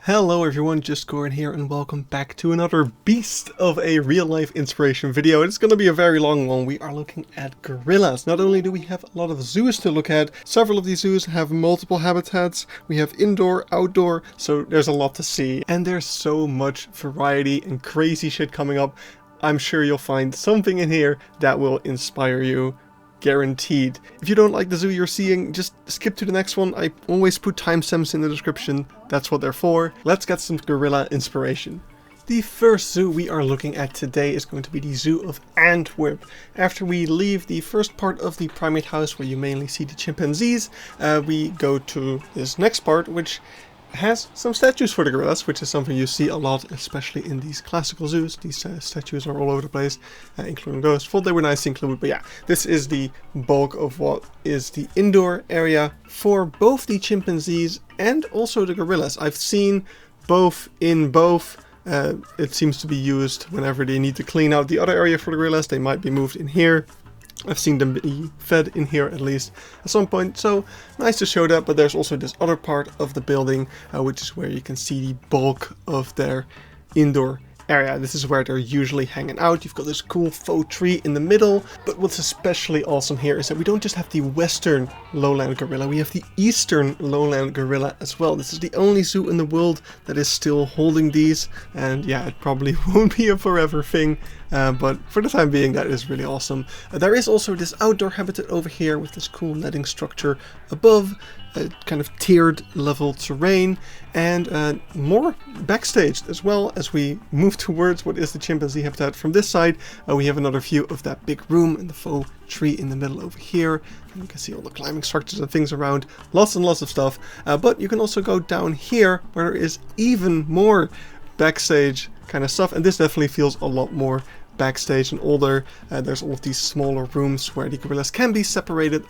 Hello everyone, just Gorin here and welcome back to another beast of a real life inspiration video. It's going to be a very long one. We are looking at gorillas. Not only do we have a lot of zoos to look at, several of these zoos have multiple habitats. We have indoor, outdoor, so there's a lot to see. And there's so much variety and crazy shit coming up. I'm sure you'll find something in here that will inspire you. Guaranteed. If you don't like the zoo you're seeing, just skip to the next one. I always put timestamps in the description. That's what they're for. Let's get some gorilla inspiration. The first zoo we are looking at today is going to be the Zoo of Antwerp. After we leave the first part of the primate house where you mainly see the chimpanzees, we go to this next part which has some statues for the gorillas, which is something you see a lot, especially in these classical zoos. These statues are all over the place, including those. Thought they were nice to include, but yeah, this is the bulk of what is the indoor area for both the chimpanzees and also the gorillas. I've seen both in both. It seems to be used whenever they need to clean out the other area for the gorillas. They might be moved in here. I've seen them be fed in here at least at some point, so nice to show that. But there's also this other part of the building, which is where you can see the bulk of their indoor area. This is where they're usually hanging out. You've got this cool faux tree in the middle, but what's especially awesome here is that we don't just have the western lowland gorilla, we have the eastern lowland gorilla as well. This is the only zoo in the world that is still holding these, and yeah, it probably won't be a forever thing, but for the time being that is really awesome. There is also this outdoor habitat over here with this cool netting structure above, kind of tiered level terrain, and more backstage as well. As we move towards what is the chimpanzee habitat from this side, we have another view of that big room and the faux tree in the middle over here, and you can see all the climbing structures and things around, lots and lots of stuff. But you can also go down here where there is even more backstage kind of stuff, and this definitely feels a lot more backstage and older. There's all of these smaller rooms where the gorillas can be separated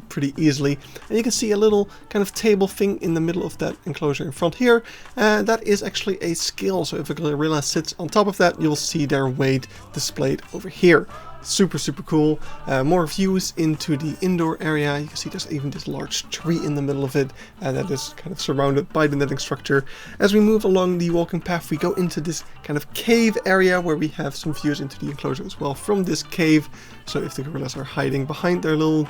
pretty easily, and you can see a little kind of table thing in the middle of that enclosure in front here. That is actually a scale, so if a gorilla sits on top of that, you'll see their weight displayed over here. Super cool. More views into the indoor area. You can see there's even this large tree in the middle of it that is kind of surrounded by the netting structure. As we move along the walking path, we go into this kind of cave area where we have some views into the enclosure as well from this cave. So if the gorillas are hiding behind their little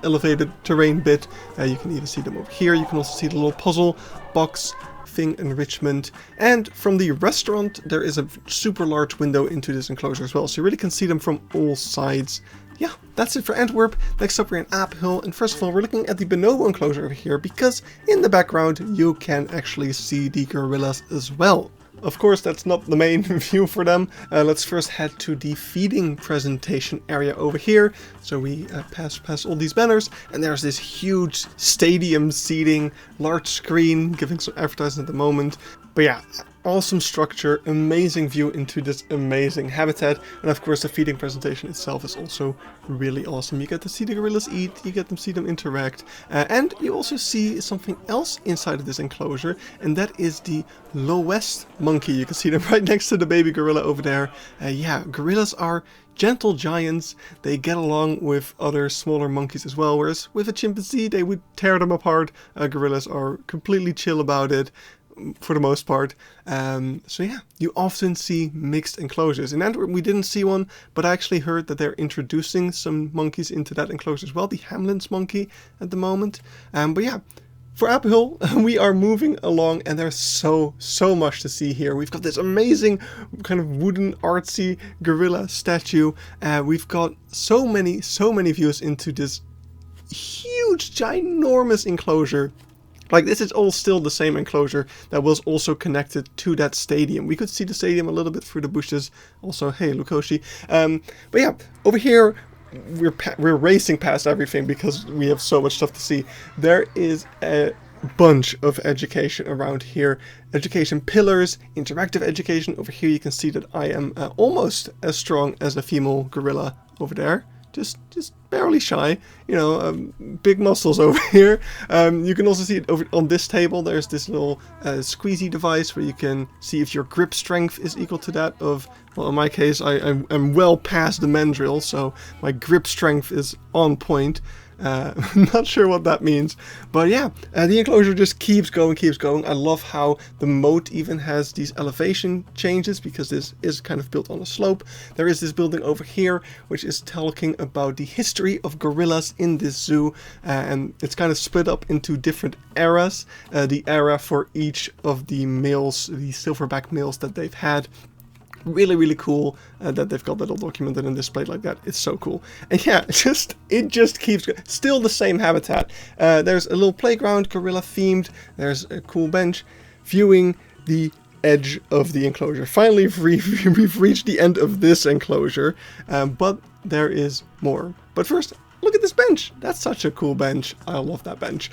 elevated terrain bit, you can even see them over here. You can also see the little puzzle box enrichment, and from the restaurant there is a super large window into this enclosure as well, so you really can see them from all sides. Yeah, that's it for Antwerp. Next up we're in Apenheul, and first of all we're looking at the bonobo enclosure over here because in the background you can actually see the gorillas as well. Of course, that's not the main view for them. Let's first head to the feeding presentation area over here. So we pass all these banners, and there's this huge stadium seating, large screen, giving some advertising at the moment. But yeah, awesome structure, amazing view into this amazing habitat, and of course the feeding presentation itself is also really awesome. You get to see the gorillas eat, you get to see them interact, and you also see something else inside of this enclosure, and that is the lowest monkey. You can see them right next to the baby gorilla over there. Yeah, gorillas are gentle giants. They get along with other smaller monkeys as well, whereas with a chimpanzee they would tear them apart. Gorillas are completely chill about it for the most part. So yeah, you often see mixed enclosures. In Antwerp we didn't see one, but I actually heard that they're introducing some monkeys into that enclosure as well, the Hamlin's monkey at the moment. But yeah, for Apenheul we are moving along, and there's so much to see here. We've got this amazing kind of wooden artsy gorilla statue. We've got so many views into this huge ginormous enclosure. Like, this is all still the same enclosure that was also connected to that stadium. We could see the stadium a little bit through the bushes. Also, hey, Lukoshi. But yeah, over here, we're racing past everything because we have so much stuff to see. There is a bunch of education around here. Education pillars, interactive education. Over here you can see that I am almost as strong as a female gorilla over there. Just just barely shy, you know, big muscles over here. You can also see it over on this table. There's this little squeezy device where you can see if your grip strength is equal to that of, well, in my case, I'm well past the mandrill, so my grip strength is on point. Not sure what that means, but yeah, the enclosure just keeps going. I love how the moat even has these elevation changes, because this is kind of built on a slope. There is this building over here which is talking about the history of gorillas in this zoo, and it's kind of split up into different eras. The era for each of the males, the silverback males that they've had. Really cool that they've got that all documented and displayed like that. It's so cool. And yeah, it just keeps going. Still the same habitat. There's a little playground, gorilla themed. There's a cool bench viewing the edge of the enclosure. Finally, we've reached the end of this enclosure, but there is more. But first, look at this bench. That's such a cool bench. I love that bench.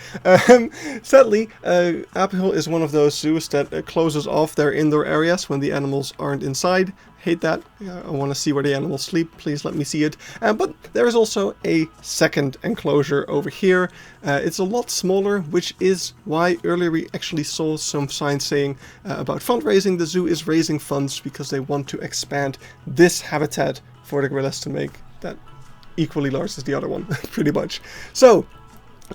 Sadly, Apenheul is one of those zoos that closes off their indoor areas when the animals aren't inside. Hate that. I want to see where the animals sleep. Please let me see it. But there is also a second enclosure over here. It's a lot smaller, which is why earlier we actually saw some signs saying about fundraising. The zoo is raising funds because they want to expand this habitat for the gorillas to make that equally large as the other one, pretty much. So,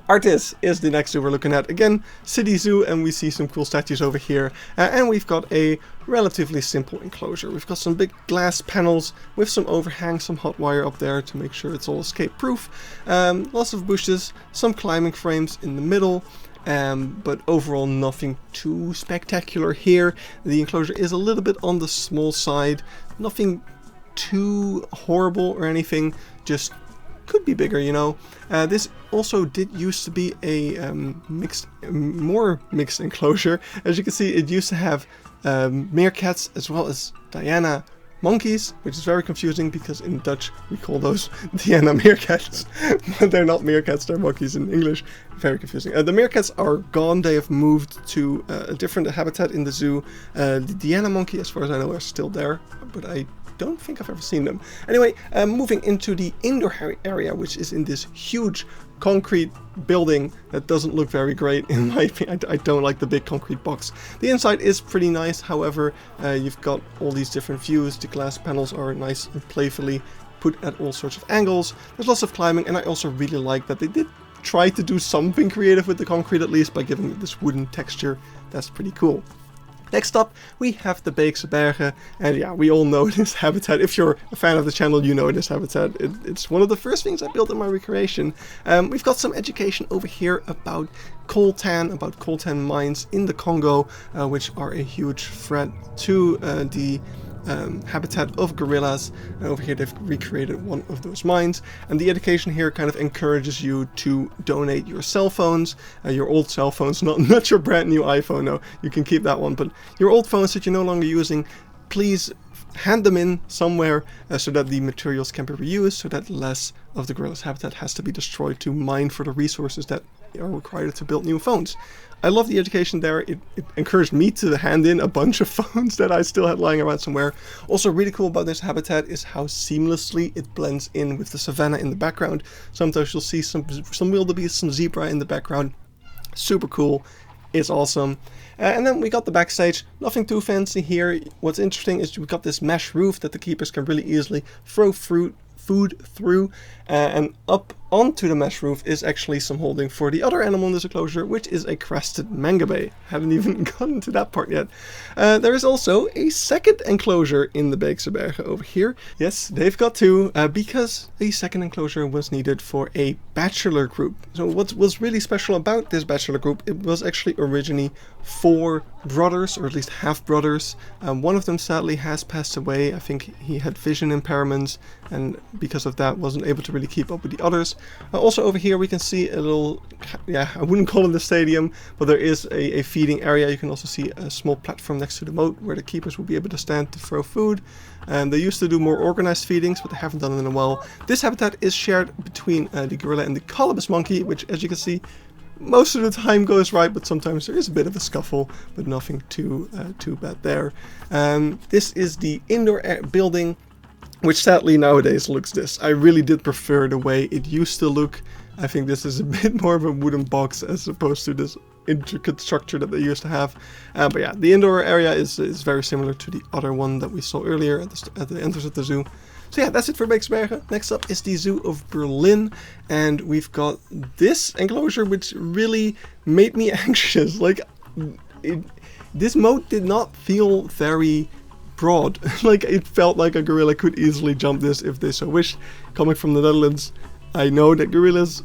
Artis is the next zoo we're looking at. Again, city zoo, and we see some cool statues over here. And we've got a relatively simple enclosure. We've got some big glass panels with some overhang, some hot wire up there to make sure it's all escape proof. Lots of bushes, some climbing frames in the middle. But overall nothing too spectacular here. The enclosure is a little bit on the small side. Nothing too horrible or anything, just could be bigger, you know. This also did used to be a more mixed enclosure. As you can see, it used to have meerkats as well as Diana monkeys, which is very confusing because in Dutch we call those Diana meerkats, but they're not meerkats, they're monkeys in English. Very confusing. The meerkats are gone. They have moved to a different habitat in the zoo. The Diana monkey, as far as I know, are still there, but I don't think I've ever seen them. Anyway, moving into the indoor area, which is in this huge concrete building that doesn't look very great in my opinion. I don't like the big concrete box. The inside is pretty nice, however, you've got all these different views. The glass panels are nice and playfully put at all sorts of angles. There's lots of climbing, and I also really like that they did try to do something creative with the concrete, at least by giving it this wooden texture. That's pretty cool. Next up, we have the Beekse Bergen, and yeah, we all know this habitat. If you're a fan of the channel, you know this habitat. It's one of the first things I built in my recreation. We've got some education over here about coltan mines in the Congo, which are a huge threat to the habitat of gorillas. And over here they've recreated one of those mines, and the education here kind of encourages you to donate your cell phones, your old cell phones, not your brand new iPhone, no, you can keep that one, but your old phones that you're no longer using, please hand them in somewhere so that the materials can be reused, so that less of the gorilla's habitat has to be destroyed to mine for the resources that are required to build new phones. I love the education there. It encouraged me to hand in a bunch of phones that I still had lying around somewhere. Also really cool about this habitat is how seamlessly it blends in with the savanna in the background. Sometimes you'll see some wildebeest, some zebra in the background. Super cool. It's awesome. And then we got the backstage. Nothing too fancy here. What's interesting is we've got this mesh roof that the keepers can really easily throw food through, and up onto the mesh roof is actually some holding for the other animal in this enclosure, which is a crested mangabe. Haven't even gotten to that part yet. There is also a second enclosure in the Beekse Bergen over here. Yes, they've got two, because a second enclosure was needed for a bachelor group. So what was really special about this bachelor group, it was actually originally 4 brothers, or at least half brothers. One of them sadly has passed away. I think he had vision impairments, and because of that wasn't able to really keep up with the others. Also over here we can see a little, yeah, I wouldn't call it a stadium, but there is a feeding area. You can also see a small platform next to the moat where the keepers will be able to stand to throw food. They used to do more organized feedings, but they haven't done it in a while. This habitat is shared between the gorilla and the colobus monkey, which, as you can see, most of the time goes right, but sometimes there is a bit of a scuffle, but nothing too bad there. This is the indoor building. which sadly nowadays looks this. I really did prefer the way it used to look. I think this is a bit more of a wooden box as opposed to this intricate structure that they used to have. But yeah, the indoor area is very similar to the other one that we saw earlier at the entrance of the zoo. So yeah, that's it for Beekse Bergen. Next up is the Zoo of Berlin, and we've got this enclosure which really made me anxious. Like, this moat did not feel very broad. Like, it felt like a gorilla could easily jump this if they so wished. Coming from the Netherlands, I know that gorillas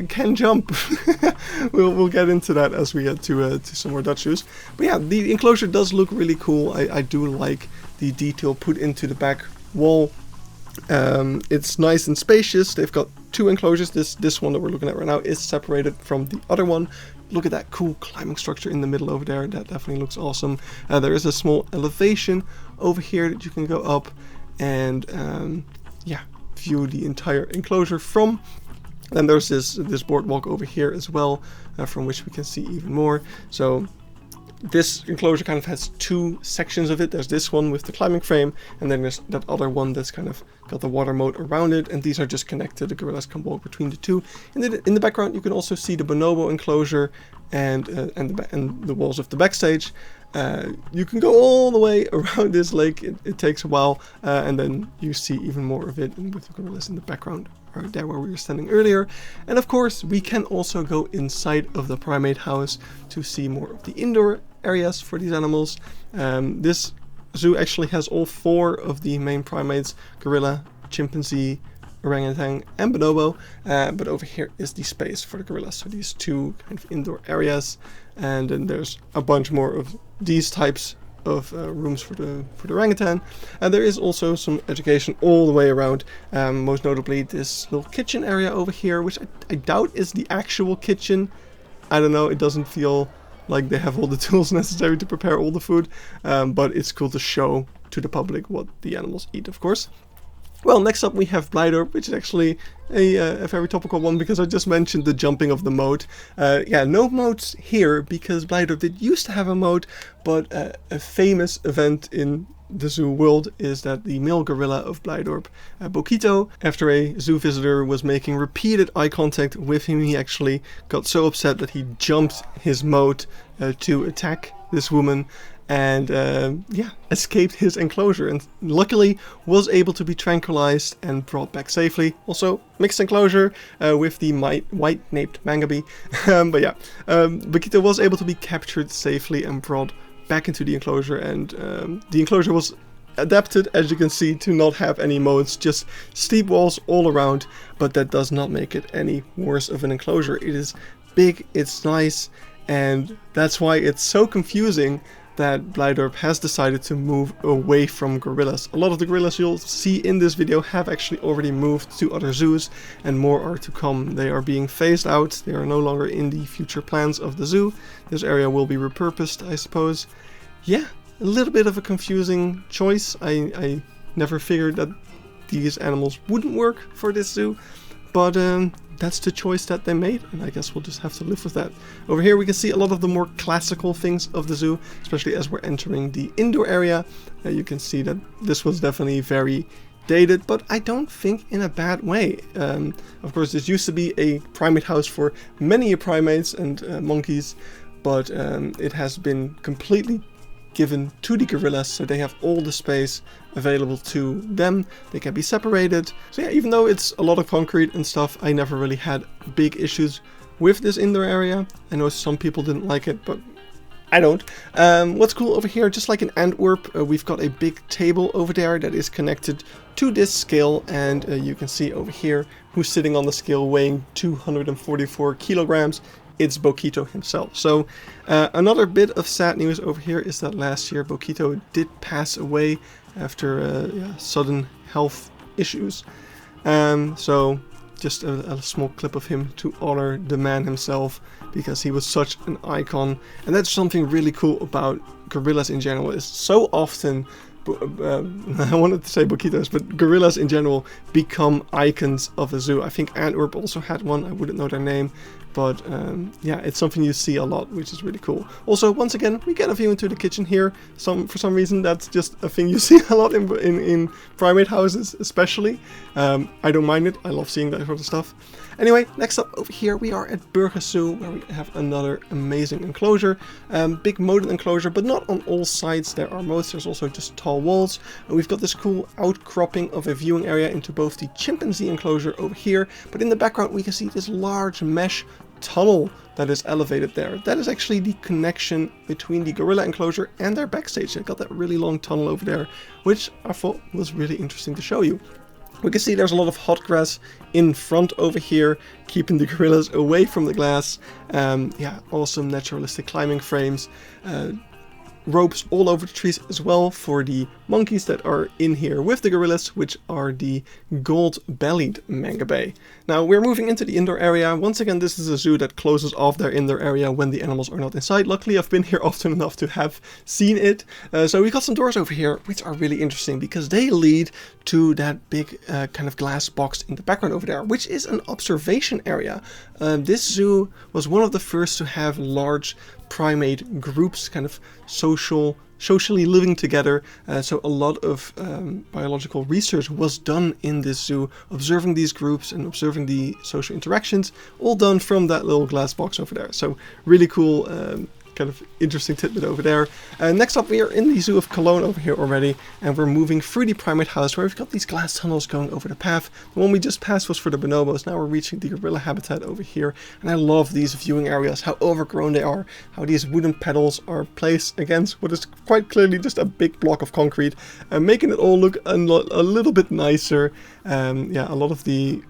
can jump. we'll get into that as we get to some more Dutch zoos. But yeah, the enclosure does look really cool. I do like the detail put into the back wall. It's nice and spacious. They've got two enclosures. This one that we're looking at right now is separated from the other one. Look at that cool climbing structure in the middle over there. That definitely looks awesome. There is a small elevation over here that you can go up and yeah, view the entire enclosure from. Then there's this boardwalk over here as well, from which we can see even more. So this enclosure kind of has two sections of it. There's this one with the climbing frame, and then there's that other one that's kind of got the water moat around it, and these are just connected. The gorillas can walk between the two. In the background, you can also see the bonobo enclosure and the walls of the backstage. You can go all the way around this lake. It takes a while, and then you see even more of it with the gorillas in the background, right there where we were standing earlier. And of course, we can also go inside of the primate house to see more of the indoor areas for these animals. This zoo actually has all four of the main primates: gorilla, chimpanzee, orangutan, and bonobo. But over here is the space for the gorillas, so these two kind of indoor areas. And then there's a bunch more of these types of rooms for the orangutan. And there is also some education all the way around, most notably this little kitchen area over here, which I doubt is the actual kitchen. I don't know, it doesn't feel like they have all the tools necessary to prepare all the food, but it's cool to show to the public what the animals eat, of course. Well, next up we have Blijdorp, which is actually a very topical one because I just mentioned the jumping of the moat. Yeah, no moats here because Blijdorp did used to have a moat, but a famous event in the zoo world is that the male gorilla of Blijdorp, Boekito, after a zoo visitor was making repeated eye contact with him, he actually got so upset that he jumped his moat to attack this woman, and yeah, escaped his enclosure, and luckily was able to be tranquilized and brought back safely. Also mixed enclosure with the white-naped mangabe. But yeah, Boekito was able to be captured safely and brought back into the enclosure, and the enclosure was adapted, as you can see, to not have any moats, just steep walls all around, but that does not make it any worse of an enclosure. It is big, it's nice, and that's why it's so confusing that Blijdorp has decided to move away from gorillas. A lot of the gorillas you'll see in this video have actually already moved to other zoos, and more are to come. They are being phased out. They are no longer in the future plans of the zoo. This area will be repurposed, I suppose. Yeah, a little bit of a confusing choice. I never figured that these animals wouldn't work for this zoo, but that's the choice that they made, and I guess we'll just have to live with that. Over here we can see a lot of the more classical things of the zoo, especially as we're entering the indoor area. You can see that this was definitely very dated, but I don't think in a bad way. Of course, this used to be a primate house for many primates and monkeys, but it has been completely given to the gorillas, so they have all the space available to them. They can be separated. So yeah, even though it's a lot of concrete and stuff, I never really had big issues with this indoor area. I know some people didn't like it, but I don't. What's cool over here, just like in Antwerp, we've got a big table over there that is connected to this scale, and you can see over here who's sitting on the scale weighing 244 kilograms. It's Boekito himself. So another bit of sad news over here is that last year Boekito did pass away after sudden health issues. So just a small clip of him to honor the man himself, because he was such an icon. And that's something really cool about gorillas in general, is so often I wanted to say Boekitos, but gorillas in general become icons of a zoo. I think Antwerp also had one, I wouldn't know their name, but yeah, it's something you see a lot, which is really cool. Also, once again, we get a view into the kitchen here. For some reason, that's just a thing you see a lot in primate houses, especially. I don't mind it. I love seeing that sort of stuff. Anyway, next up over here we are at Grüne Zoo, where we have another amazing enclosure. Big moated enclosure, but not on all sides there are moats. There's also just tall walls. And we've got this cool outcropping of a viewing area into both the chimpanzee enclosure over here, but in the background we can see this large mesh tunnel that is elevated there. That is actually the connection between the gorilla enclosure and their backstage. They've got that really long tunnel over there, which I thought was really interesting to show you. We can see there's a lot of hot grass in front over here, keeping the gorillas away from the glass. Yeah, awesome naturalistic climbing frames. Ropes all over the trees as well for the monkeys that are in here with the gorillas, which are the gold-bellied mangabey. Now we're moving into the indoor area. Once again, this is a zoo that closes off their indoor area when the animals are not inside. Luckily, I've been here often enough to have seen it. So we got some doors over here, which are really interesting because they lead to that big kind of glass box in the background over there, which is an observation area. This zoo was one of the first to have large primate groups kind of socially living together, so a lot of biological research was done in this zoo, observing these groups and observing the social interactions, all done from that little glass box over there. So really cool, kind of interesting tidbit over there. Next up, we are in the Zoo of Cologne over here already, and we're moving through the primate house where we've got these glass tunnels going over the path. The one we just passed was for the bonobos. Now we're reaching the gorilla habitat over here, and I love these viewing areas, how overgrown they are, how these wooden pedals are placed against what is quite clearly just a big block of concrete, making it all look a little bit nicer. Yeah, a lot of the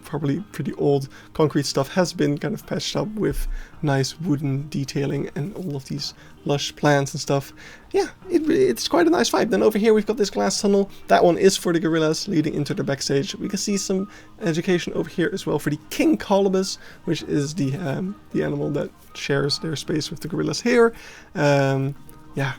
probably pretty old concrete stuff has been kind of patched up with nice wooden detailing and all of these lush plants and stuff. Yeah, it's quite a nice vibe. Then over here we've got this glass tunnel. That one is for the gorillas leading into the backstage. We can see some education over here as well for the king colobus, which is the animal that shares their space with the gorillas here. Yeah,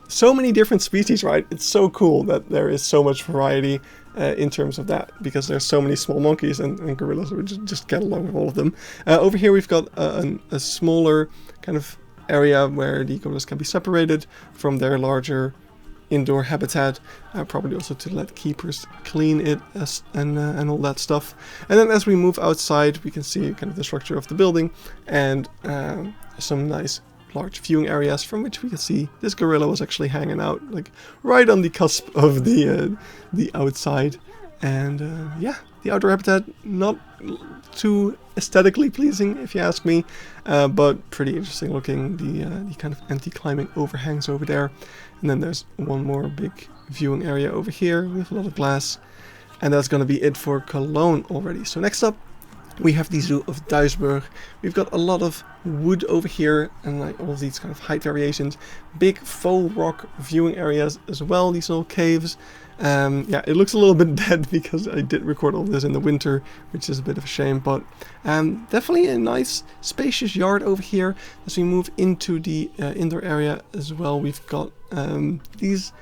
so many different species, right? It's so cool that there is so much variety in terms of that, because there's so many small monkeys and gorillas would just get along with all of them. Over here we've got a smaller kind of area where the gorillas can be separated from their larger indoor habitat, probably also to let keepers clean it and all that stuff. And then as we move outside, we can see kind of the structure of the building and some nice large viewing areas from which we can see this gorilla was actually hanging out, like right on the cusp of the outside. And yeah, the outdoor habitat not too aesthetically pleasing, if you ask me, but pretty interesting looking. The kind of anti-climbing overhangs over there, and then there's one more big viewing area over here with a lot of glass, and that's going to be it for Cologne already. So next up, we have the Zoo of Duisburg. We've got a lot of wood over here and like all these kind of height variations. Big faux rock viewing areas as well, these little caves. Yeah, it looks a little bit dead because I did record all this in the winter, which is a bit of a shame, but definitely a nice spacious yard over here. As we move into the indoor area as well, we've got these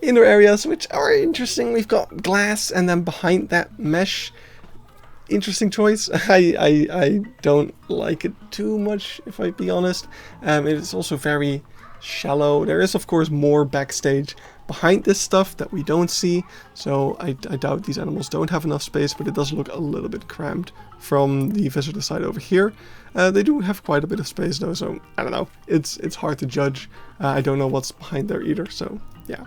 indoor areas which are interesting. We've got glass and then behind that mesh. Interesting choice. I don't like it too much, if I be honest. It is also very shallow. There is of course more backstage behind this stuff that we don't see, so I doubt these animals don't have enough space, but it does look a little bit cramped from the visitor side over here. They do have quite a bit of space though, so I don't know. It's hard to judge. I don't know what's behind there either, so yeah.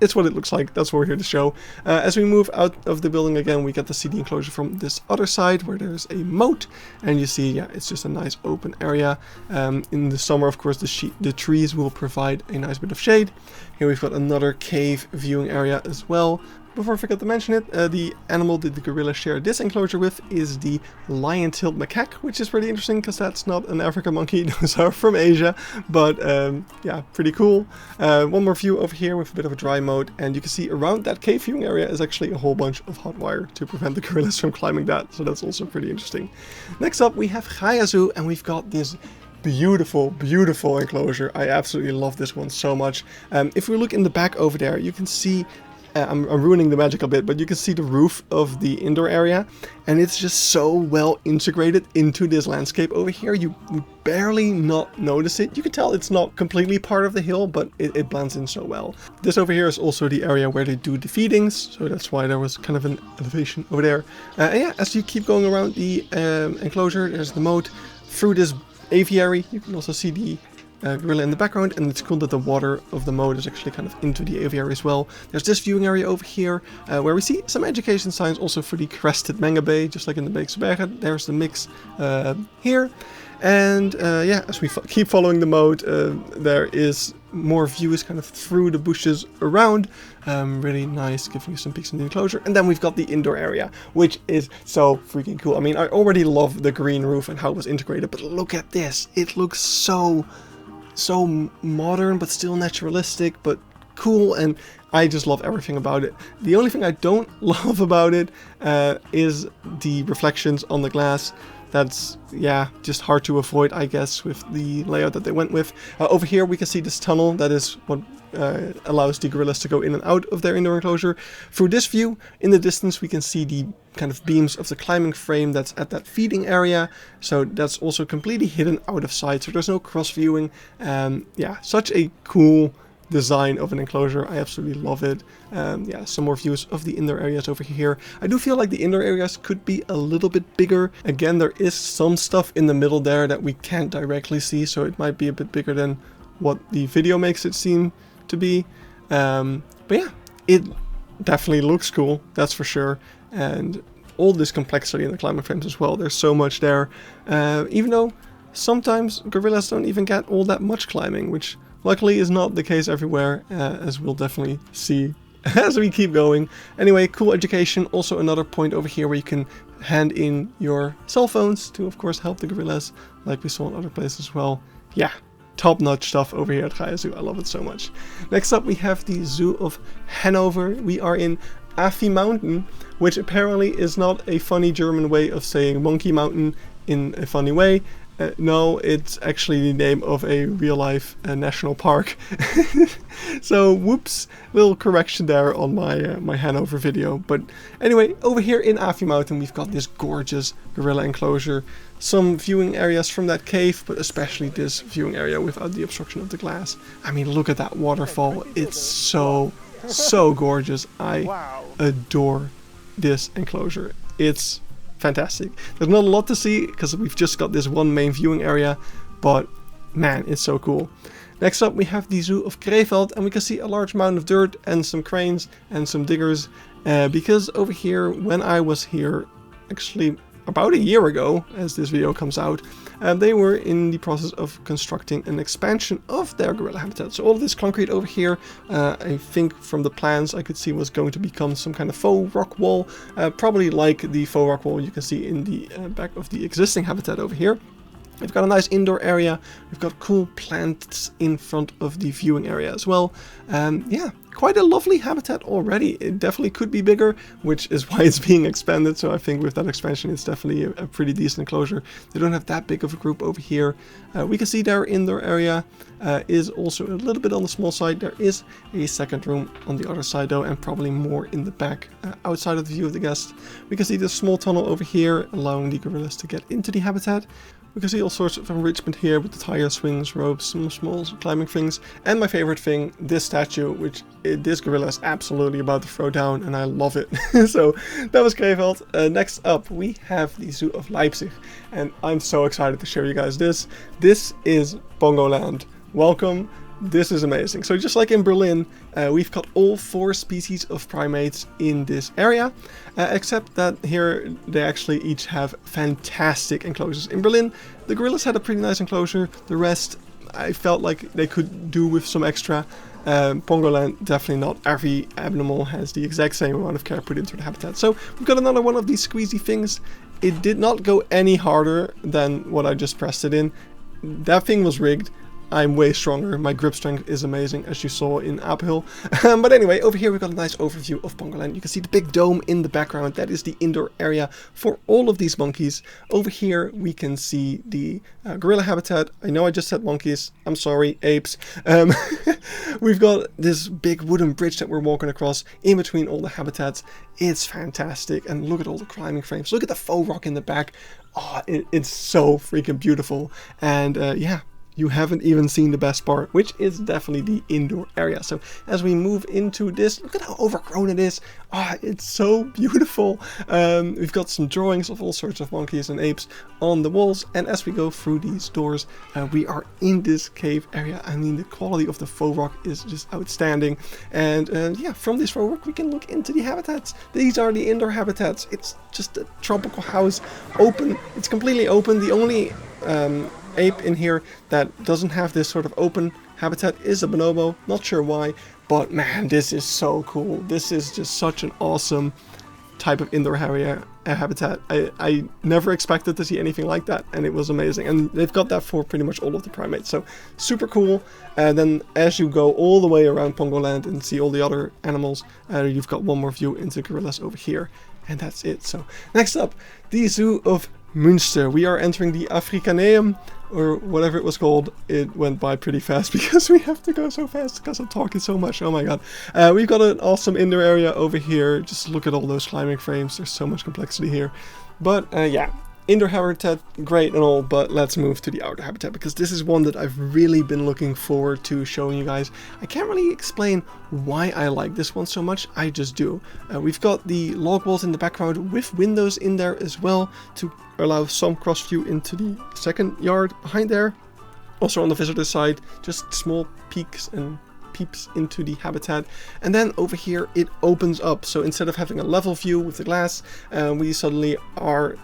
It's what it looks like. That's what we're here to show. As we move out of the building again, we get to see the enclosure from this other side where there's a moat, and you see, yeah, it's just a nice open area. In the summer, of course, the trees will provide a nice bit of shade. Here we've got another cave viewing area as well. Before I forget to mention it, the animal that the gorilla share this enclosure with is the lion-tailed macaque, which is pretty interesting because that's not an African monkey, those are from Asia, but yeah, pretty cool. One more view over here with a bit of a dry mode, and you can see around that cave viewing area is actually a whole bunch of hot wire to prevent the gorillas from climbing that, so that's also pretty interesting. Next up we have GaiaZoo, and we've got this beautiful enclosure. I absolutely love this one so much. If we look in the back over there, you can see I'm ruining the magic a bit, but you can see the roof of the indoor area, and it's just so well integrated into this landscape over here. You barely not notice it. You can tell it's not completely part of the hill, but it blends in so well. This over here is also the area where they do the feedings, so that's why there was kind of an elevation over there. And yeah, as you keep going around the enclosure, there's the moat. Through this aviary, you can also see the gorilla in the background, and it's cool that the water of the moat is actually kind of into the aviary as well. There's this viewing area over here where we see some education signs also for the crested mangabey, just like in the Beekse Bergen. There's the mix here. And yeah, as we keep following the moat, there is more views kind of through the bushes around. Really nice, giving you some peeks in the enclosure. And then we've got the indoor area, which is so freaking cool. I mean, I already love the green roof and how it was integrated, but look at this. It looks so modern, but still naturalistic, but cool, and I just love everything about it. The only thing I don't love about it is the reflections on the glass. That's, yeah, just hard to avoid, I guess, with the layout that they went with. Over here we can see this tunnel. That is what allows the gorillas to go in and out of their indoor enclosure. Through this view, in the distance, we can see the kind of beams of the climbing frame that's at that feeding area. So that's also completely hidden out of sight, so there's no cross viewing. Yeah, such a cool design of an enclosure. I absolutely love it. Yeah, some more views of the indoor areas over here. I do feel like the indoor areas could be a little bit bigger. Again, there is some stuff in the middle there that we can't directly see, so it might be a bit bigger than what the video makes it seem to be. But yeah, it definitely looks cool, that's for sure. And all this complexity in the climbing frames as well. There's so much there. Even though sometimes gorillas don't even get all that much climbing, which luckily is not the case everywhere, as we'll definitely see as we keep going. Anyway, cool education. Also another point over here where you can hand in your cell phones to, of course, help the gorillas, like we saw in other places as well. Yeah, top-notch stuff over here at GaiaZoo. I love it so much. Next up, we have the Zoo of Hannover. We are in Afi Mountain, which apparently is not a funny German way of saying Monkey Mountain in a funny way. No, it's actually the name of a real-life national park. So, whoops, little correction there on my Hanover video. But anyway, over here in Afi Mountain, we've got this gorgeous gorilla enclosure. Some viewing areas from that cave, but especially this viewing area without the obstruction of the glass. I mean, look at that waterfall. It's so gorgeous. I adore this enclosure. It's fantastic. There's not a lot to see because we've just got this one main viewing area, but man, it's so cool. Next up, we have the Zoo of Krefeld, and we can see a large mound of dirt and some cranes and some diggers, because over here, when I was here, actually about a year ago, as this video comes out, they were in the process of constructing an expansion of their gorilla habitat. So all of this concrete over here, I think from the plans I could see was going to become some kind of faux rock wall, probably like the faux rock wall you can see in the back of the existing habitat over here. We've got a nice indoor area, we've got cool plants in front of the viewing area as well. Yeah, quite a lovely habitat already. It definitely could be bigger, which is why it's being expanded. So I think with that expansion, it's definitely a pretty decent enclosure. They don't have that big of a group over here. We can see their indoor area is also a little bit on the small side. There is a second room on the other side though, and probably more in the back outside of the view of the guest. We can see this small tunnel over here, allowing the gorillas to get into the habitat. We can see all sorts of enrichment here with the tire swings, ropes, some small climbing things, and my favorite thing, this statue, which this gorilla is absolutely about to throw down, and I love it. So that was Krefeld. Next up, we have the Zoo of Leipzig, and I'm so excited to show you guys this. This is Bongoland. Welcome. This is amazing. So just like in Berlin, we've got all 4 species of primates in this area, except that here they actually each have fantastic enclosures. In Berlin, the gorillas had a pretty nice enclosure. The rest, I felt like they could do with some extra. Bongoland, definitely not every animal has the exact same amount of care put into the habitat. So we've got another one of these squeezy things. It did not go any harder than what I just pressed it in. That thing was rigged. I'm way stronger. My grip strength is amazing, as you saw in Apenheul. But anyway, over here we've got a nice overview of Bongoland. You can see the big dome in the background. That is the indoor area for all of these monkeys. Over here we can see the gorilla habitat. I know I just said monkeys. I'm sorry, apes. We've got this big wooden bridge that we're walking across in between all the habitats. It's fantastic. And look at all the climbing frames. Look at the faux rock in the back. Oh, it's so freaking beautiful. And yeah, you haven't even seen the best part, which is definitely the indoor area. So as we move into this, look at how overgrown it is. Ah, it's so beautiful. We've got some drawings of all sorts of monkeys and apes on the walls. And as we go through these doors, we are in this cave area. I mean, the quality of the faux rock is just outstanding. And yeah, from this faux rock, we can look into the habitats. These are the indoor habitats. It's just a tropical house, open. It's completely open. The only ape in here that doesn't have this sort of open habitat is a bonobo. Not sure why, but man, this is so cool. This is just such an awesome type of indoor area habitat. I never expected to see anything like that, and it was amazing. And they've got that for pretty much all of the primates, so super cool. And then as you go all the way around Pongoland and see all the other animals, you've got one more view into gorillas over here, and that's it. So next up, the Zoo of Münster. We are entering the Afrikaneum, or whatever it was called. It went by pretty fast because we have to go so fast because I'm talking so much. Oh my god. We've got an awesome indoor area over here. Just look at all those climbing frames. There's so much complexity here. But yeah, indoor habitat, great and all, but let's move to the outdoor habitat, because this is one that I've really been looking forward to showing you guys. I can't really explain why I like this one so much, I just do. We've got the log walls in the background with windows in there as well to allow some cross view into the second yard behind there. Also on the visitor side, just small peaks and peeps into the habitat. And then over here it opens up, so instead of having a level view with the glass, we suddenly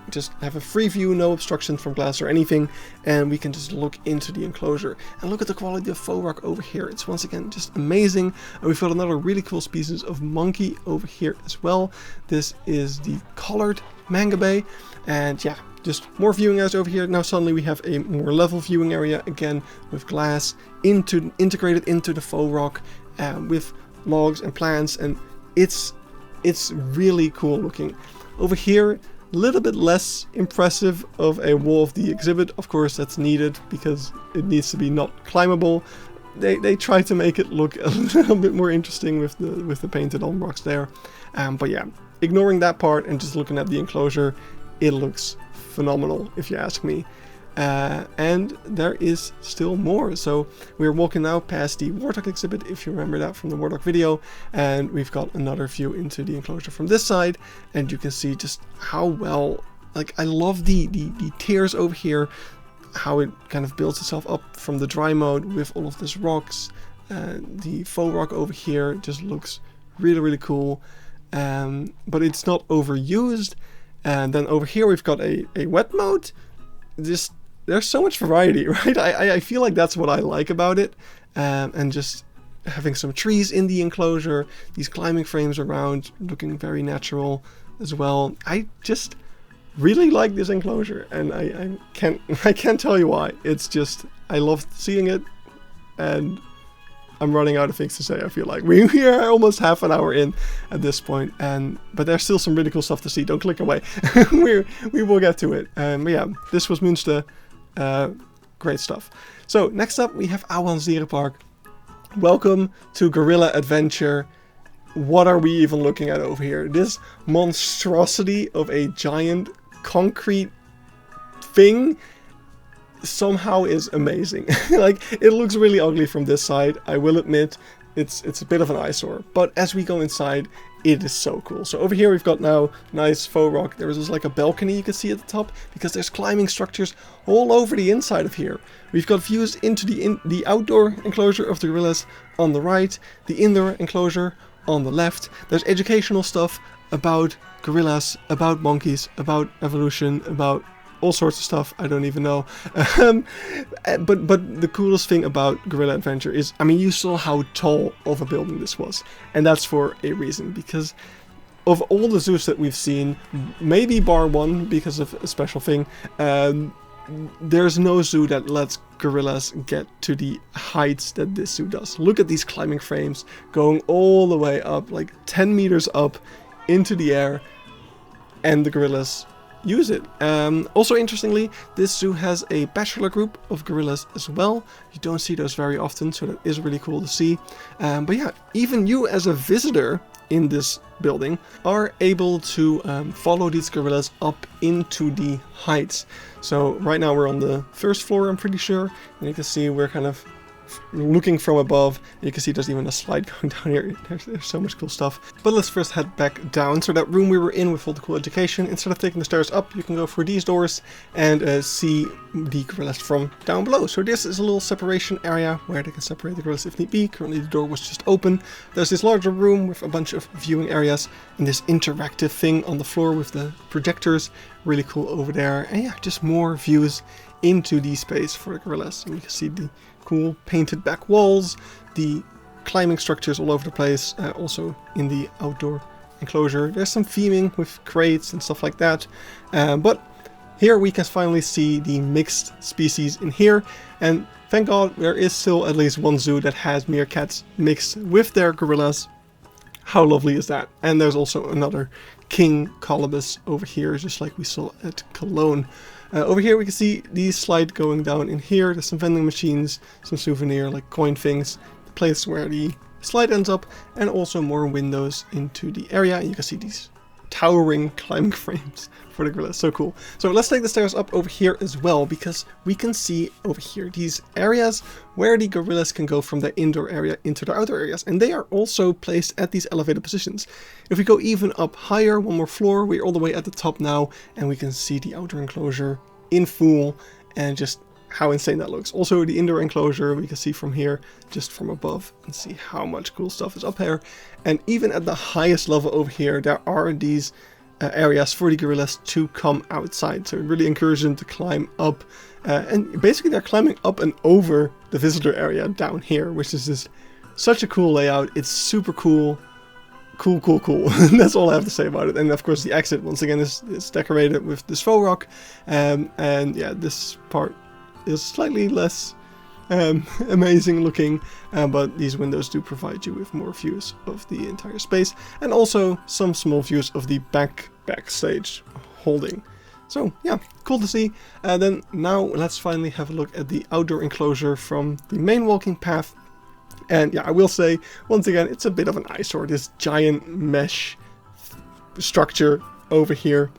just have a free view, no obstruction from glass or anything, and we can just look into the enclosure. And look at the quality of faux rock over here. It's once again just amazing. And we've got another really cool species of monkey over here as well. This is the collared mangabe, and yeah, just more viewing areas over here. Now suddenly we have a more level viewing area again with glass integrated into the faux rock, with logs and plants, and it's really cool looking. Over here, a little bit less impressive of a wall of the exhibit. Of course, that's needed because it needs to be not climbable. They try to make it look a little bit more interesting with the painted on rocks there. But yeah, ignoring that part and just looking at the enclosure, it looks phenomenal if you ask me. And there is still more. So we're walking now past the warthog exhibit, if you remember that from the warthog video, and we've got another view into the enclosure from this side, and you can see just how well, like, I love the tiers over here, how it kind of builds itself up from the dry mode with all of these rocks. The faux rock over here just looks really cool, but it's not overused. And then over here we've got a wet mode. There's so much variety, right? I feel like that's what I like about it. And just having some trees in the enclosure, these climbing frames around looking very natural as well. I just really like this enclosure, and I can't tell you why. It's just, I love seeing it, and I'm running out of things to say. I feel like we are almost half an hour in at this point, but there's still some really cool stuff to see. Don't click away. we will get to it. But yeah, this was Münster. Great stuff. So next up we have Ouwehands Dierenpark. Welcome to Gorilla Adventure. What are we even looking at over here? This monstrosity of a giant concrete thing somehow is amazing. Like, it looks really ugly from this side, I will admit. It's a bit of an eyesore, but as we go inside, it is so cool. So over here we've got now nice faux rock. There is just like a balcony you can see at the top, because there's climbing structures all over the inside of here. We've got views into the outdoor enclosure of the gorillas on the right, the indoor enclosure on the left. There's educational stuff about gorillas, about monkeys, about evolution, about all sorts of stuff, I don't even know. But the coolest thing about Gorilla Adventure is, I mean, you saw how tall of a building this was. And that's for a reason, because of all the zoos that we've seen, maybe bar one because of a special thing, there's no zoo that lets gorillas get to the heights that this zoo does. Look at these climbing frames going all the way up, like 10 meters up into the air, and the gorillas use it. Also interestingly, this zoo has a bachelor group of gorillas as well. You don't see those very often, so that is really cool to see. But yeah, even you as a visitor in this building are able to follow these gorillas up into the heights. So right now we're on the first floor, I'm pretty sure, and you can see we're kind of looking from above. You can see there's even a slide going down here. There's so much cool stuff. But let's first head back down. So that room we were in with all the cool education, instead of taking the stairs up, you can go through these doors and see the gorillas from down below. So this is a little separation area where they can separate the gorillas if need be. Currently the door was just open. There's this larger room with a bunch of viewing areas and this interactive thing on the floor with the projectors. Really cool over there. And yeah, just more views into the space for the gorillas. And you can see the cool painted back walls, the climbing structures all over the place, also in the outdoor enclosure. There's some theming with crates and stuff like that, but here we can finally see the mixed species in here, and thank God there is still at least one zoo that has meerkats mixed with their gorillas. How lovely is that? And there's also another king colobus over here, just like we saw at Cologne. Over here we can see the slide going down in here. There's some vending machines, some souvenir like coin things, the place where the slide ends up, and also more windows into the area. And you can see these towering climbing frames for the gorillas. So cool. So let's take the stairs up over here as well, because we can see over here these areas where the gorillas can go from the indoor area into the outdoor areas, and they are also placed at these elevated positions. If we go even up higher, one more floor, we're all the way at the top now, and we can see the outdoor enclosure in full and just how insane that looks. Also the indoor enclosure we can see from here, just from above, and see how much cool stuff is up here. And even at the highest level over here, there are these areas for the gorillas to come outside. So it really encourages them to climb up, and basically they're climbing up and over the visitor area down here, which is just such a cool layout. It's super cool. Cool. That's all I have to say about it. And of course the exit once again is decorated with this faux rock, and yeah, this part is slightly less amazing looking, but these windows do provide you with more views of the entire space, and also some small views of the backstage holding. So yeah, cool to see. Then now let's finally have a look at the outdoor enclosure from the main walking path. And yeah, I will say, once again, it's a bit of an eyesore, this giant mesh structure over here.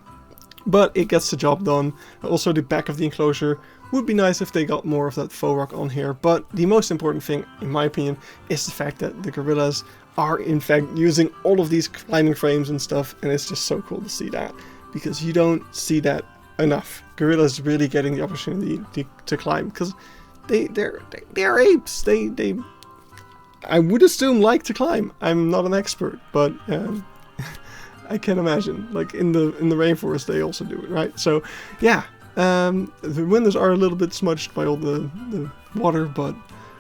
But it gets the job done. Also, the back of the enclosure would be nice if they got more of that faux rock on here. But the most important thing, in my opinion, is the fact that the gorillas are in fact using all of these climbing frames and stuff. And it's just so cool to see that, because you don't see that enough. Gorillas really getting the opportunity to climb, because they're apes. They I would assume like to climb. I'm not an expert, but I can imagine. Like in the rainforest, they also do it, right? So yeah, the windows are a little bit smudged by all the water, but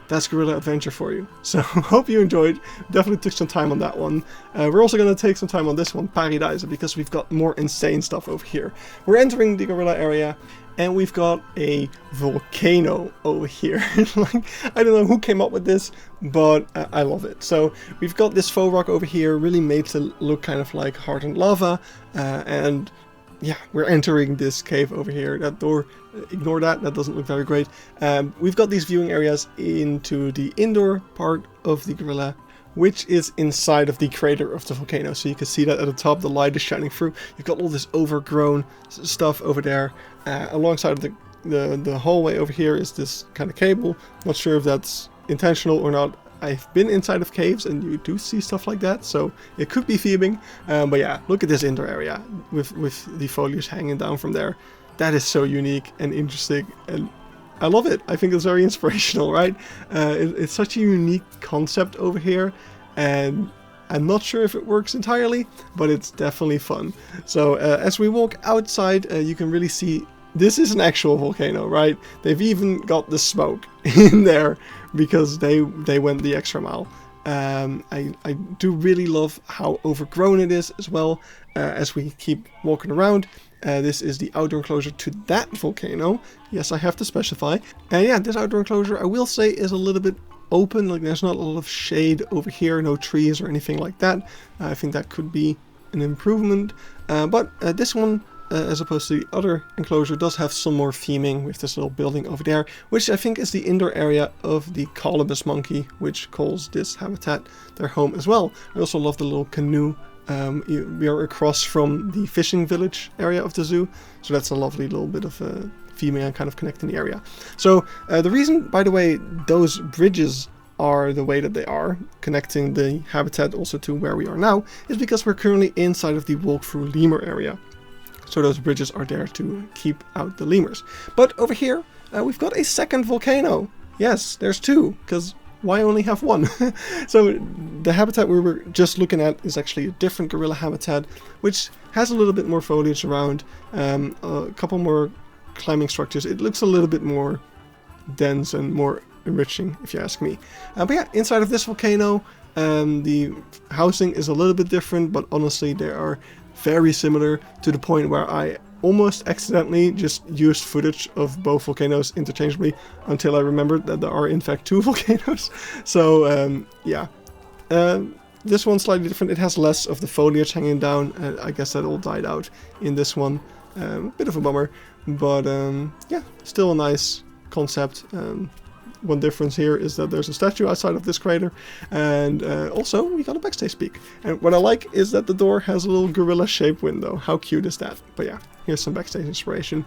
that's gorilla adventure for you. So hope you enjoyed. Definitely took some time on that one. We're also going to take some time on this one, Pairi Daiza, because we've got more insane stuff over here. We're entering the gorilla area, and we've got a volcano over here. Like, I don't know who came up with this, but I love it. So we've got this faux rock over here, really made to look kind of like hardened lava. And yeah, we're entering this cave over here. That door, ignore that, that doesn't look very great. We've got these viewing areas into the indoor part of the gorilla, which is inside of the crater of the volcano. So you can see that at the top, the light is shining through. You've got all this overgrown stuff over there. Alongside of the hallway over here is this kind of cable. Not sure if that's intentional or not. I've been inside of caves and you do see stuff like that, so it could be theming. But yeah, look at this indoor area with the foliage hanging down from there. That is so unique and interesting, and I love it. I think it's very inspirational, right? It's such a unique concept over here, and I'm not sure if it works entirely, but it's definitely fun. So as we walk outside, you can really see this is an actual volcano, right? They've even got the smoke in there because they went the extra mile. I do really love how overgrown it is as well. As we keep walking around, this is the outdoor enclosure to that volcano. Yes, I have to specify. And yeah, this outdoor enclosure, I will say, is a little bit open. Like, there's not a lot of shade over here, no trees or anything like that. I think that could be an improvement. But this one as opposed to the other enclosure, does have some more theming with this little building over there, which I think is the indoor area of the colobus monkey, which calls this habitat their home as well. I also love the little canoe. We are across from the fishing village area of the zoo, so that's a lovely little bit of theming and kind of connecting the area. So the reason, by the way, those bridges are the way that they are, connecting the habitat also to where we are now, is because we're currently inside of the walk-through lemur area. So those bridges are there to keep out the lemurs. But over here, we've got a second volcano. Yes, there's two, because why only have one? So the habitat we were just looking at is actually a different gorilla habitat, which has a little bit more foliage around, a couple more climbing structures. It looks a little bit more dense and more enriching, if you ask me. But yeah, inside of this volcano, the housing is a little bit different, but honestly they are very similar, to the point where I almost accidentally just used footage of both volcanoes interchangeably until I remembered that there are in fact two volcanoes. So yeah, this one's slightly different. It has less of the foliage hanging down. I guess that all died out in this one. Bit of a bummer, but yeah, still a nice concept. One difference here is that there's a statue outside of this crater, and also we got a backstage peek. And what I like is that the door has a little gorilla shaped window. How cute is that? But yeah, here's some backstage inspiration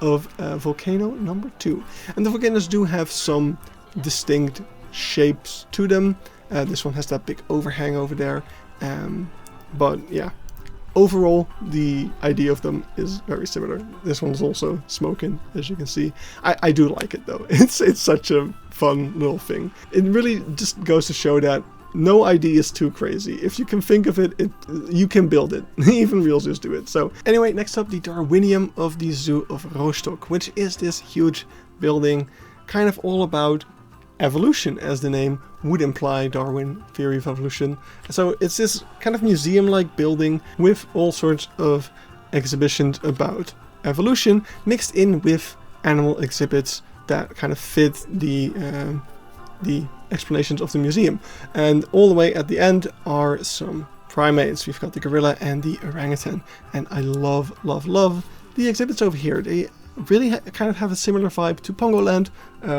of volcano number 2. And the volcanoes do have some distinct shapes to them. This one has that big overhang over there, but yeah, overall the idea of them is very similar. This one's also smoking, as you can see. I do like it though. It's such a fun little thing. It really just goes to show that no idea is too crazy. If you can think of it, you can build it. Even real zoos do it. So anyway, next up, the Darwinium of the Zoo of Rostock, which is this huge building, kind of all about evolution, as the name would imply, Darwin theory of evolution. So it's this kind of museum-like building with all sorts of exhibitions about evolution mixed in with animal exhibits that kind of fit the explanations of the museum. And all the way at the end are some primates. We've got the gorilla and the orangutan, and I love the exhibits over here. They really kind of have a similar vibe to Pongoland,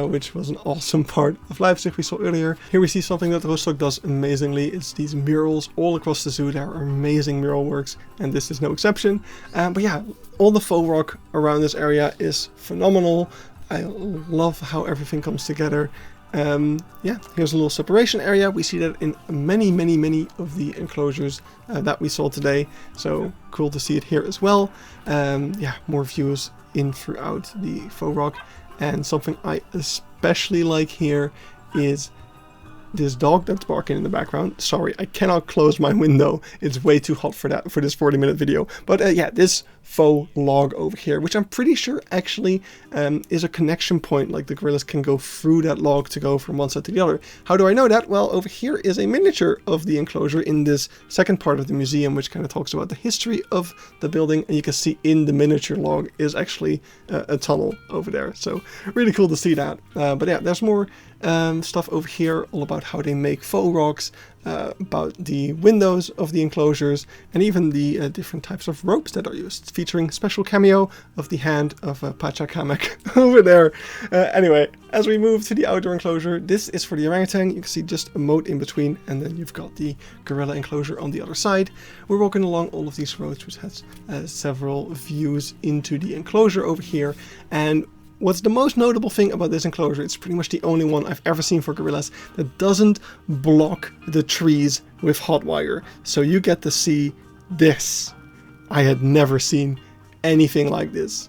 which was an awesome part of Leipzig we saw earlier. Here we see something that Rostock does amazingly. It's these murals all across the zoo. There are amazing mural works, and this is no exception. But yeah, all the faux rock around this area is phenomenal. I love how everything comes together. Yeah, here's a little separation area. We see that in many of the enclosures that we saw today. So cool to see it here as well. Yeah, more views in throughout the faux rock. And something I especially like here is this dog that's barking in the background. Sorry, I cannot close my window. It's way too hot for that, for this 40-minute video. But yeah, this faux log over here, which I'm pretty sure actually is a connection point. Like the gorillas can go through that log to go from one side to the other. How do I know that? Well, over here is a miniature of the enclosure in this second part of the museum, which kind of talks about the history of the building. And you can see in the miniature log is actually a tunnel over there. So really cool to see that. But yeah, there's more stuff over here all about how they make faux rocks, about the windows of the enclosures, and even the different types of ropes that are used, featuring special cameo of the hand of Pachacamac over there. Anyway, as we move to the outdoor enclosure, this is for the orangutan. You can see just a moat in between, and then you've got the gorilla enclosure on the other side. We're walking along all of these roads, which has several views into the enclosure over here. And what's the most notable thing about this enclosure, it's pretty much the only one I've ever seen for gorillas that doesn't block the trees with hot wire. So you get to see this. I had never seen anything like this.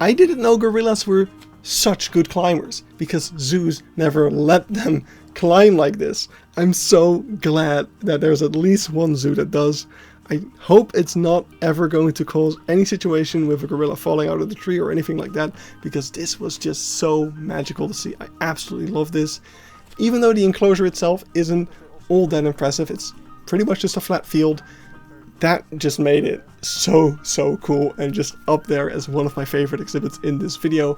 I didn't know gorillas were such good climbers because zoos never let them climb like this. I'm so glad that there's at least one zoo that does. I hope it's not ever going to cause any situation with a gorilla falling out of the tree or anything like that, because this was just so magical to see. I absolutely love this. Even though the enclosure itself isn't all that impressive, it's pretty much just a flat field. That just made it so cool and just up there as one of my favorite exhibits in this video,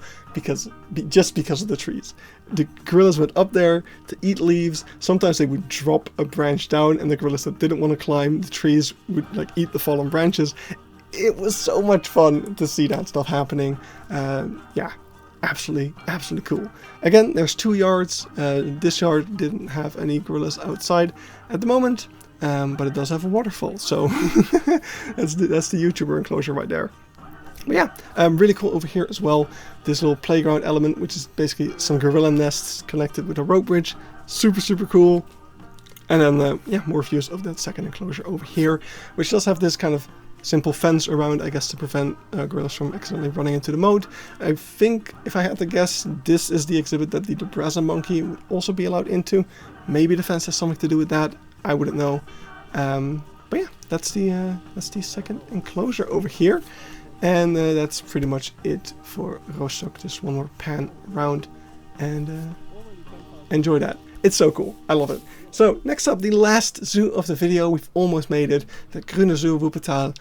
just because of the trees. The gorillas went up there to eat leaves. Sometimes they would drop a branch down, and the gorillas that didn't want to climb the trees would like eat the fallen branches. it was so much fun to see that stuff happening. Yeah, absolutely cool. Again, there's 2 yards. This yard didn't have any gorillas outside at the moment, but it does have a waterfall, so that's the YouTuber enclosure right there. But yeah, really cool over here as well. This little playground element, which is basically some gorilla nests connected with a rope bridge. Super cool. And then, yeah, more views of that second enclosure over here, which does have this kind of simple fence around, I guess, to prevent gorillas from accidentally running into the moat. I think, if I had to guess, this is the exhibit that the Nebraska monkey would also be allowed into. Maybe the fence has something to do with that. I wouldn't know. But yeah, that's the second enclosure over here. And that's pretty much it for Rostock. Just one more pan around and enjoy that. It's so cool. I love it. So next up, the last zoo of the video. We've almost made it. The Grüne Zoo Wuppertal.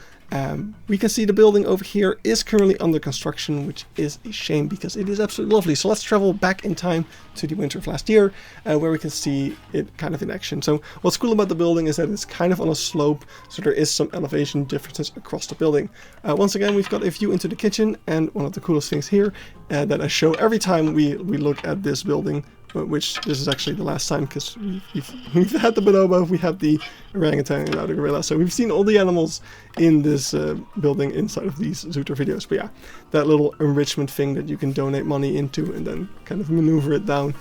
We can see the building over here is currently under construction, which is a shame because it is absolutely lovely. So let's travel back in time to the winter of last year, where we can see it kind of in action. So what's cool about the building is that it's kind of on a slope, so there is some elevation differences across the building. Once again, we've got a view into the kitchen, and one of the coolest things here that I show every time we look at this building, which this is actually the last time because we've had the bonobo, we had the orangutan and now the gorilla, so we've seen all the animals in this building inside of these Zooter videos. But yeah, that little enrichment thing that you can donate money into and then kind of maneuver it down,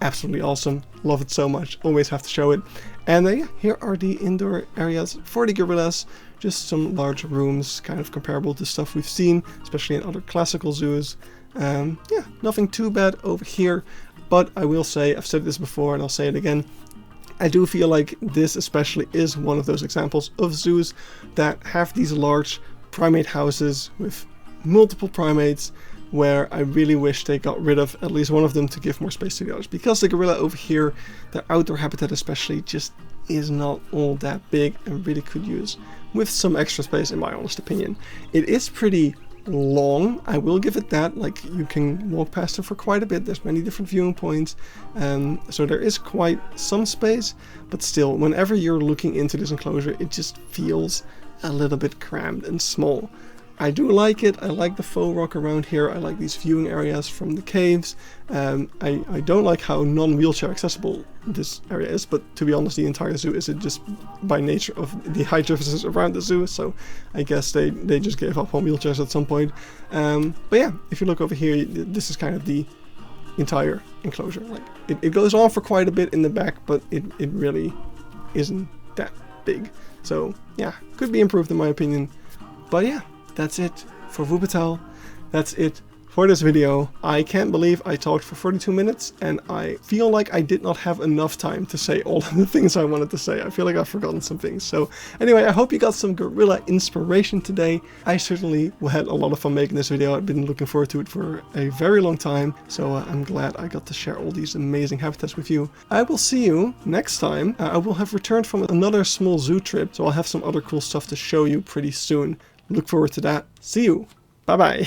absolutely awesome. Love it so much, always have to show it. And yeah, here are the indoor areas for the gorillas. Just some large rooms, kind of comparable to stuff we've seen, especially in other classical zoos. Yeah, nothing too bad over here. But I will say, I've said this before and I'll say it again, I do feel like this especially is one of those examples of zoos that have these large primate houses with multiple primates, where I really wish they got rid of at least one of them to give more space to the others. Because the gorilla over here, their outdoor habitat especially, just is not all that big and really could use with some extra space, in my honest opinion. It is pretty long, I will give it that. Like, you can walk past it for quite a bit. There's many different viewing points, so there is quite some space, but still, whenever you're looking into this enclosure, it just feels a little bit crammed and small. I do like it. I like the faux rock around here. I like these viewing areas from the caves. I don't like how non-wheelchair accessible this area is, but to be honest, the entire zoo is just by nature of the height differences around the zoo, so I guess they just gave up on wheelchairs at some point. But yeah, if you look over here, this is kind of the entire enclosure. Like, it goes on for quite a bit in the back, but it really isn't that big. So yeah, could be improved in my opinion. But yeah, that's it for Wuppertal. That's it for this video. I can't believe I talked for 42 minutes and I feel like I did not have enough time to say all of the things I wanted to say. I feel like I've forgotten some things. So anyway, I hope you got some gorilla inspiration today. I certainly had a lot of fun making this video. I've been looking forward to it for a very long time. So I'm glad I got to share all these amazing habitats with you. I will see you next time. I will have returned from another small zoo trip, so I'll have some other cool stuff to show you pretty soon. Look forward to that. See you. Bye bye.